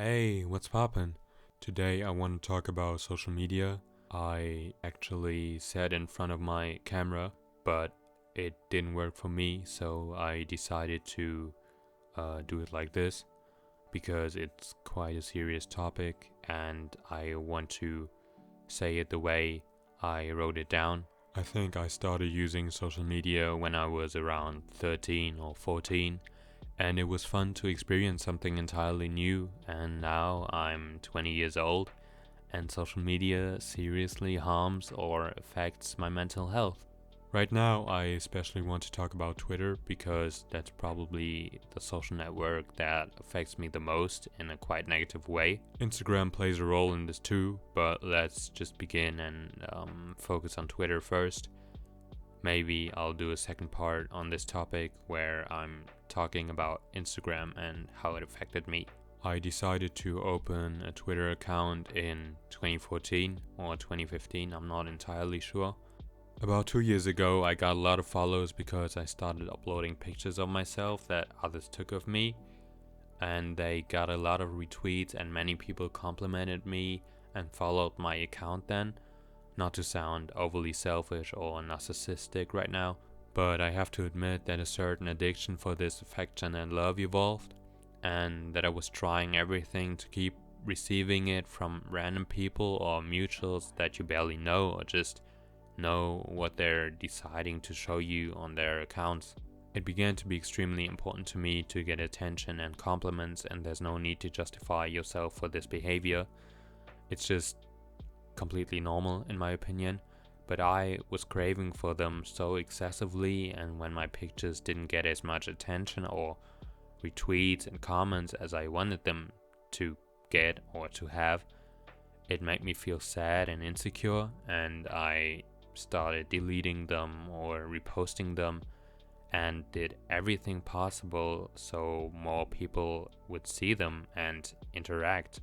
Hey, what's poppin'? Today I want to talk about social media. I actually sat in front of my camera, but it didn't work for me, so I decided to do it like this because it's quite a serious topic and I want to say it the way I wrote it down. I think I started using social media when I was around 13 or 14, and it was fun to experience something entirely new. And now I'm 20 years old, and social media seriously harms or affects my mental health. Right now, I especially want to talk about Twitter because that's probably the social network that affects me the most in a quite negative way. Instagram plays a role in this too, but let's just begin and focus on Twitter first. Maybe I'll do a second part on this topic where I'm talking about Instagram and how it affected me. I decided to open a Twitter account in 2014 or 2015, I'm not entirely sure. About 2 years ago, I got a lot of follows because I started uploading pictures of myself that others took of me, and they got a lot of retweets and many people complimented me and followed my account then. Not to sound overly selfish or narcissistic right now, but I have to admit that a certain addiction for this affection and love evolved, and that I was trying everything to keep receiving it from random people or mutuals that you barely know or just know what they're deciding to show you on their accounts. It began to be extremely important to me to get attention and compliments, and there's no need to justify yourself for this behavior. It's just completely normal in my opinion, but I was craving for them so excessively, and when my pictures didn't get as much attention or retweets and comments as I wanted them to get or to have, it made me feel sad and insecure, and I started deleting them or reposting them and did everything possible so more people would see them and interact.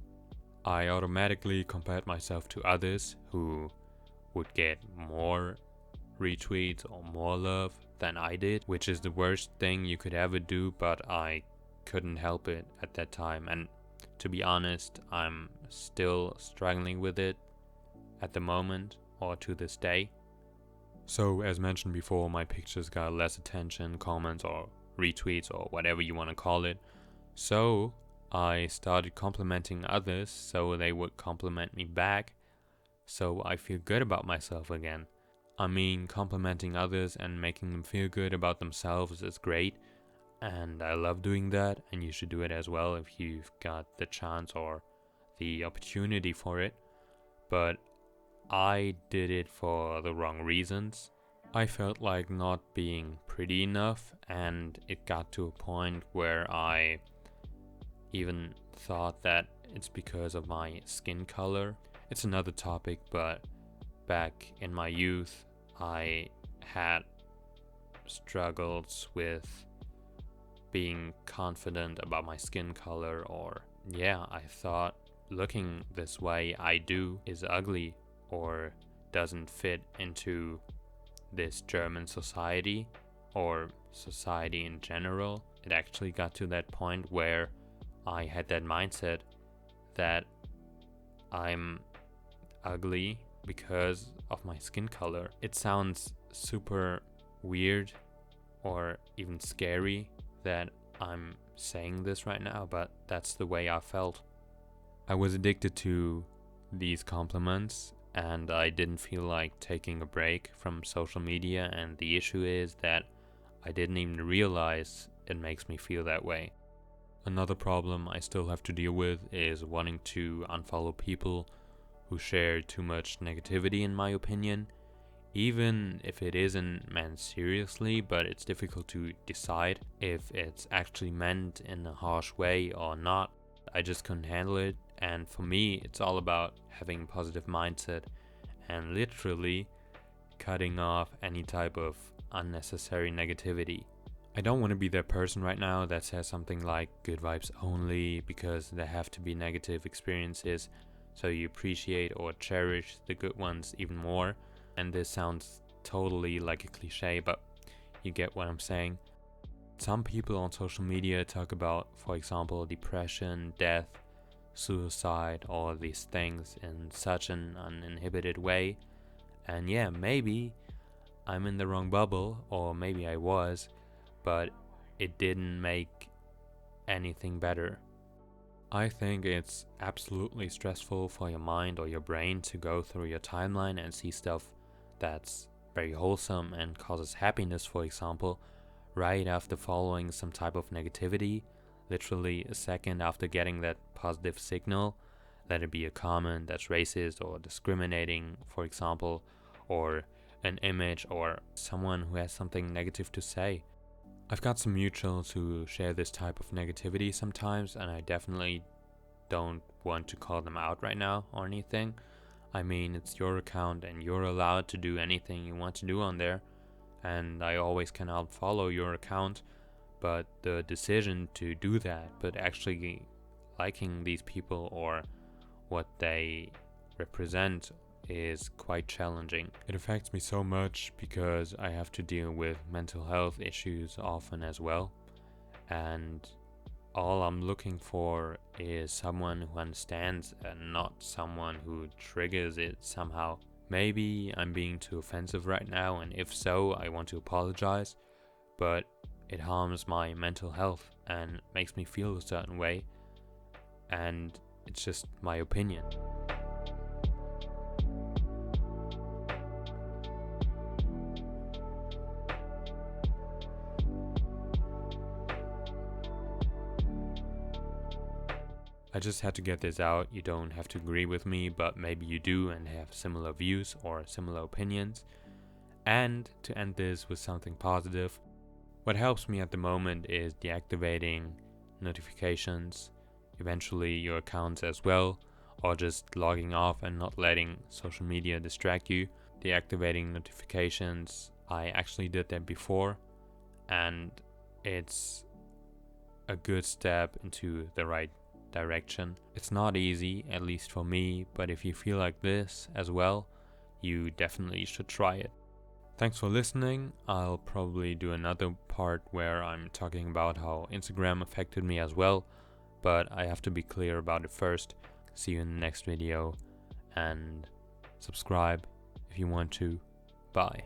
I automatically compared myself to others who would get more retweets or more love than I did, which is the worst thing you could ever do, but I couldn't help it at that time. And to be honest, I'm still struggling with it at the moment or to this day. So, as mentioned before, my pictures got less attention, comments, or retweets, or whatever you want to call it. So, I started complimenting others so they would compliment me back, so I feel good about myself again. I mean, complimenting others and making them feel good about themselves is great, and I love doing that, and you should do it as well if you've got the chance or the opportunity for it. But I did it for the wrong reasons. I felt like not being pretty enough, and it got to a point where I even thought that it's because of my skin color. It's another topic, but back in my youth, I had struggles with being confident about my skin color, or I thought looking this way I do is ugly or doesn't fit into this German society or society in general. It actually got to that point where I had that mindset that I'm ugly because of my skin color. It sounds super weird or even scary that I'm saying this right now, but that's the way I felt. I was addicted to these compliments, and I didn't feel like taking a break from social media, and the issue is that I didn't even realize it makes me feel that way. Another problem I still have to deal with is wanting to unfollow people who share too much negativity, in my opinion. Even if it isn't meant seriously, but it's difficult to decide if it's actually meant in a harsh way or not. I just couldn't handle it, and for me it's all about having a positive mindset and literally cutting off any type of unnecessary negativity. I don't want to be that person right now that says something like good vibes only because there have to be negative experiences so you appreciate or cherish the good ones even more. And this sounds totally like a cliche, but you get what I'm saying. Some people on social media talk about, for example, depression, death, suicide, all of these things in such an uninhibited way. And yeah, maybe I'm in the wrong bubble, or maybe I was, but it didn't make anything better. I think it's absolutely stressful for your mind or your brain to go through your timeline and see stuff that's very wholesome and causes happiness, for example, right after following some type of negativity, literally a second after getting that positive signal, let it be a comment that's racist or discriminating, for example, or an image or someone who has something negative to say. I've got some mutuals who share this type of negativity sometimes, and I definitely don't want to call them out right now or anything. I mean, it's your account and you're allowed to do anything you want to do on there, and I always can unfollow your account, but the decision to do that, but actually liking these people or what they represent is quite challenging. It affects me so much because I have to deal with mental health issues often as well, and all I'm looking for is someone who understands and not someone who triggers it somehow. Maybe I'm being too offensive right now, and if so, I want to apologize, but it harms my mental health and makes me feel a certain way, and it's just my opinion. I just had to get this out. You don't have to agree with me, but maybe you do and have similar views or similar opinions. And to end this with something positive, what helps me at the moment is deactivating notifications, eventually your accounts as well, or just logging off and not letting social media distract you. Deactivating notifications, I actually did that before, and it's a good step into the right direction. It's not easy, at least for me, but if you feel like this as well, you definitely should try it. Thanks for listening. I'll probably do another part where I'm talking about how Instagram affected me as well, but I have to be clear about it first. See you in the next video, and subscribe if you want to. Bye.